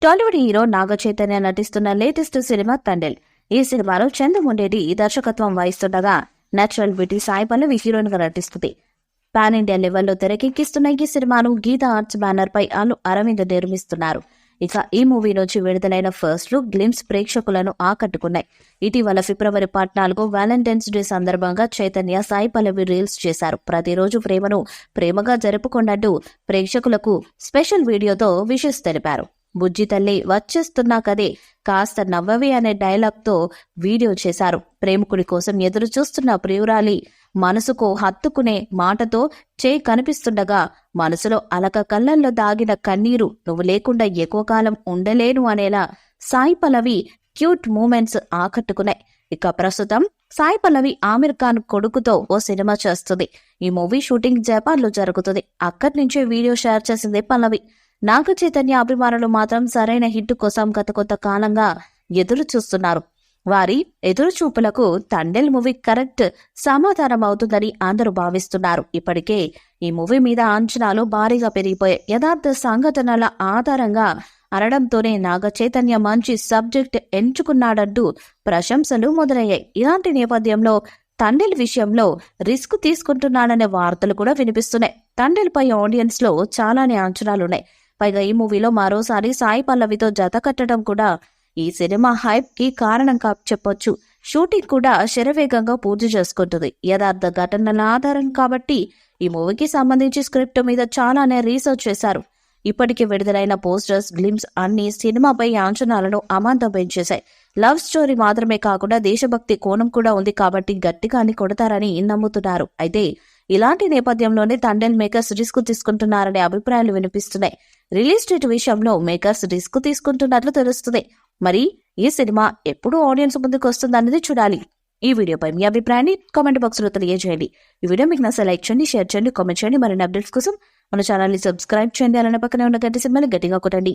Tollywood hero Naga Chaitanya నటిస్తున్న latest cinema Thandel. ఈ సినిమాలో చంద్రముండేటి దర్శకత్వం వహిస్తుండగా natural beauty Sai Pallavi heroine గా నటిస్తుంది. పాన్ ఇండియా లెవెల్లో తెరకెక్కిస్తున్న ఈ సినిమాను గీతా ఆర్ట్స్ బ్యానర్ పై అల్లు అరవింద్ నిర్మిస్తున్నారు. ఇక ఈ మూవీ నుంచి విడుదలైన ఫస్ట్ లుక్ గ్లిమ్స్ ప్రేక్షకులను ఆకట్టుకున్నాయి. ఇటీవల ఫిబ్రవరి 14 వ్యాలంటైన్స్ డే సందర్భంగా చైతన్య సాయి పల్లవి రీల్స్ చేశారు. ప్రతిరోజు ప్రేమను ప్రేమగా జరుపుకున్నట్టు ప్రేక్షకులకు స్పెషల్ వీడియోతో విషెస్ తెలిపారు. బుజ్జి తల్లి వచ్చేస్తున్నా కదే కాస్త నవ్వవి అనే డైలాగ్ తో వీడియో చేశారు. ప్రేమికుడి కోసం ఎదురు చూస్తున్న ప్రియురాలి మనసుకు హత్తుకునే మాటతో కనిపిస్తుండగా మనసులో అలక కళ్ళల్లో దాగిన కన్నీరు నువ్వు లేకుండా ఎక్కువ కాలం ఉండలేను అనేలా సాయి పల్లవి క్యూట్ మూమెంట్స్ ఆకట్టుకున్నాయి. ఇక ప్రస్తుతం సాయి పల్లవి ఆమిర్ ఖాన్ కొడుకుతో ఓ సినిమా చేస్తుంది. ఈ మూవీ షూటింగ్ జపాన్ లో జరుగుతుంది. అక్కడి నుంచే వీడియో షేర్ చేసింది పల్లవి. నాగ చైతన్య అభిమానులు మాత్రం సరైన హిట్ కోసం గత కొంత కాలంగా ఎదురు చూస్తున్నారు. వారి ఎదురు చూపులకు తండేల్ మూవీ కరెక్ట్ సమాధానం అవుతుందని అందరూ భావిస్తున్నారు. ఇప్పటికే ఈ మూవీ మీద అంచనాలు భారీగా పెరిగిపోయాయి. యథార్థ సంఘటనల ఆధారంగా అనడంతోనే నాగ చైతన్య మంచి సబ్జెక్ట్ ఎంచుకున్నాడంటూ ప్రశంసలు మొదలయ్యాయి. ఇలాంటి నేపథ్యంలో తండేల్ విషయంలో రిస్క్ తీసుకుంటున్నాడనే వార్తలు కూడా వినిపిస్తున్నాయి. తండేల్ పై ఆడియన్స్ లో చాలానే అంచనాలున్నాయి. పైగా ఈ మూవీలో మరోసారి సాయి పల్లవితో జత కట్టడం కూడా ఈ సినిమా హైప్ కి కారణం చెప్పొచ్చు. షూటింగ్ కూడా శరవేగంగా పూర్తి చేసుకుంటుంది. యథార్థ ఘటనల ఆధారం కాబట్టి ఈ మూవీకి సంబంధించి స్క్రిప్ట్ మీద చాలానే రీసెర్చ్ చేశారు. ఇప్పటికే విడుదలైన పోస్టర్స్ గ్లిమ్స్ అన్ని సినిమాపై అంచనాలను అమాంతం పెంచేశాయి. లవ్ స్టోరీ మాత్రమే కాకుండా దేశభక్తి కోణం కూడా ఉంది కాబట్టి గట్టిగాని కొడతారని నమ్ముతున్నారు. అయితే ఇలాంటి నేపథ్యంలోనే తండేల్ మేకర్స్ రిస్క్ తీసుకుంటున్నారనే అభిప్రాయాలు వినిపిస్తున్నాయి. రిలీజ్ డేట్ విషయంలో మేకర్స్ రిస్క్ తీసుకుంటున్నట్లు తెలుస్తుంది. మరి ఈ సినిమా ఎప్పుడు ఆడియన్స్ ముందుకు వస్తుందన్నది చూడాలి. ఈ వీడియోపై మీ అభిప్రాయాన్ని కామెంట్ బాక్స్ లో తెలియజేయండి. ఈ వీడియో మీకు నచ్చ లైక్ చేయండి, షేర్ చేయండి, కామెంట్ చేయండి. మరిన్ని అప్డేట్స్ కోసం మన ఛానల్ ని సబ్స్క్రైబ్ చేయండి. అలానే పక్కనే ఉన్న గంట సింబల్ గట్టిగా కొట్టండి.